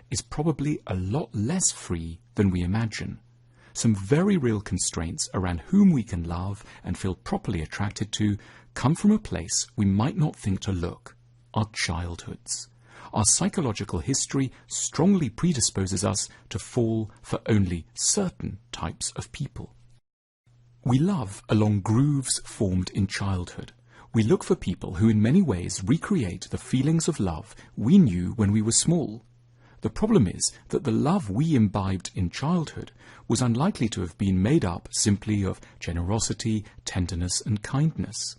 is probably a lot less free than we imagine. Some very real constraints around whom we can love and feel properly attracted to come from a place we might not think to look, our childhoods. Our psychological history strongly predisposes us to fall for only certain types of people. We love along grooves formed in childhood. We look for people who in many ways recreate the feelings of love we knew when we were small. The problem is that the love we imbibed in childhood was unlikely to have been made up simply of generosity, tenderness and kindness.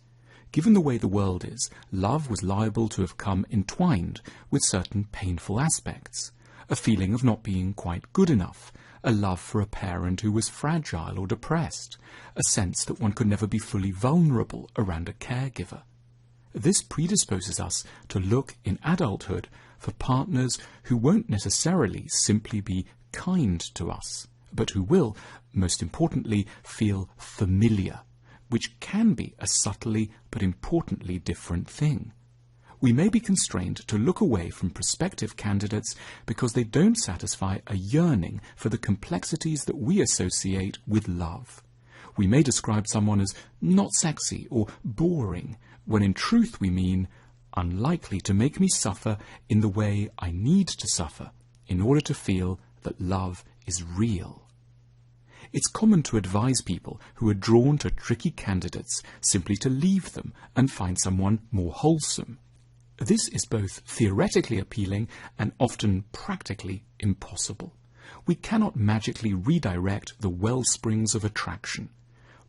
Given the way the world is, love was liable to have come entwined with certain painful aspects. A feeling of not being quite good enough, a love for a parent who was fragile or depressed, a sense that one could never be fully vulnerable around a caregiver. This predisposes us to look in adulthood for partners who won't necessarily simply be kind to us, but who will, most importantly, feel familiar, which can be a subtly but importantly different thing. We may be constrained to look away from prospective candidates because they don't satisfy a yearning for the complexities that we associate with love. We may describe someone as not sexy or boring, when in truth we mean unlikely to make me suffer in the way I need to suffer in order to feel that love is real. It's common to advise people who are drawn to tricky candidates simply to leave them and find someone more wholesome. This is both theoretically appealing and often practically impossible. We cannot magically redirect the well springs of attraction.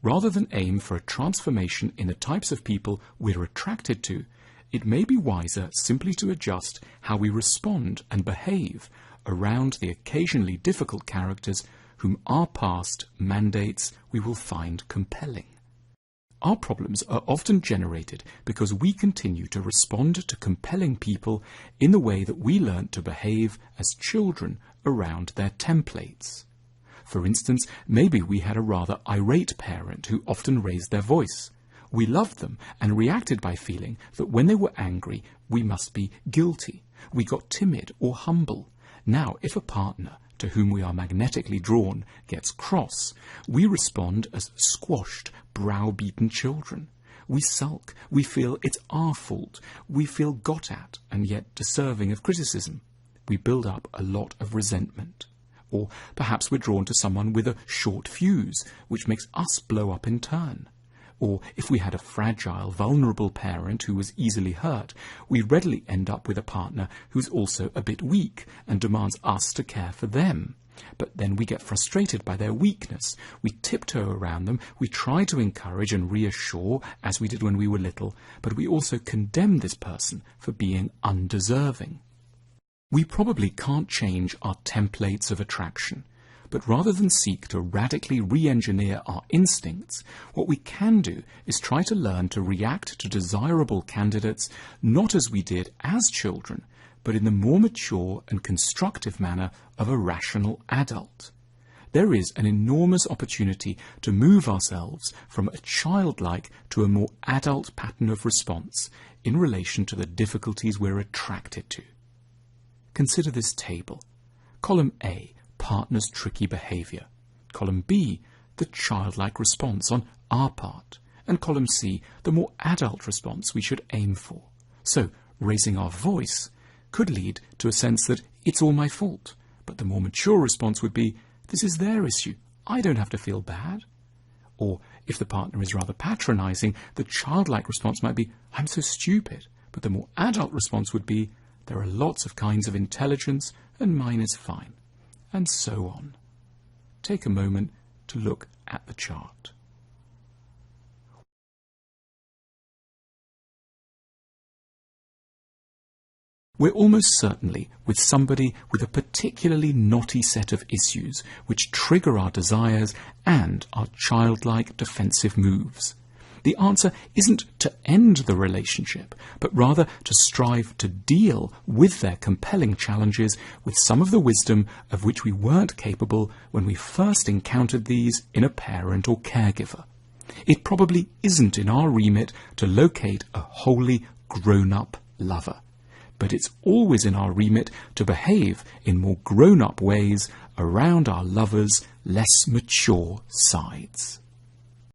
Rather than aim for a transformation in the types of people we're attracted to, it may be wiser simply to adjust how we respond and behave around the occasionally difficult characters whom our past mandates we will find compelling. Our problems are often generated because we continue to respond to compelling people in the way that we learnt to behave as children around their templates. For instance, maybe we had a rather irate parent who often raised their voice. We loved them and reacted by feeling that when they were angry, we must be guilty. We got timid or humble. Now, if a partner to whom we are magnetically drawn gets cross, we respond as squashed, browbeaten children. We sulk, we feel it's our fault, we feel got at and yet deserving of criticism. We build up a lot of resentment. Or perhaps we're drawn to someone with a short fuse, which makes us blow up in turn. Or if we had a fragile, vulnerable parent who was easily hurt, we readily end up with a partner who's also a bit weak and demands us to care for them. But then we get frustrated by their weakness. We tiptoe around them, we try to encourage and reassure, as we did when we were little, but we also condemn this person for being undeserving. We probably can't change our templates of attraction. But rather than seek to radically re-engineer our instincts, what we can do is try to learn to react to desirable candidates not as we did as children, but in the more mature and constructive manner of a rational adult. There is an enormous opportunity to move ourselves from a childlike to a more adult pattern of response in relation to the difficulties we're attracted to. Consider this table. Column A, partner's tricky behaviour. Column B, the childlike response on our part. And column C, the more adult response we should aim for. So, raising our voice could lead to a sense that it's all my fault. But the more mature response would be, this is their issue. I don't have to feel bad. Or, if the partner is rather patronising, the childlike response might be, I'm so stupid. But the more adult response would be, there are lots of kinds of intelligence and mine is fine. And so on. Take a moment to look at the chart. We're almost certainly with somebody with a particularly knotty set of issues which trigger our desires and our childlike defensive moves. The answer isn't to end the relationship, but rather to strive to deal with their compelling challenges with some of the wisdom of which we weren't capable when we first encountered these in a parent or caregiver. It probably isn't in our remit to locate a wholly grown-up lover. but it's always in our remit to behave in more grown-up ways around our lovers' less mature sides.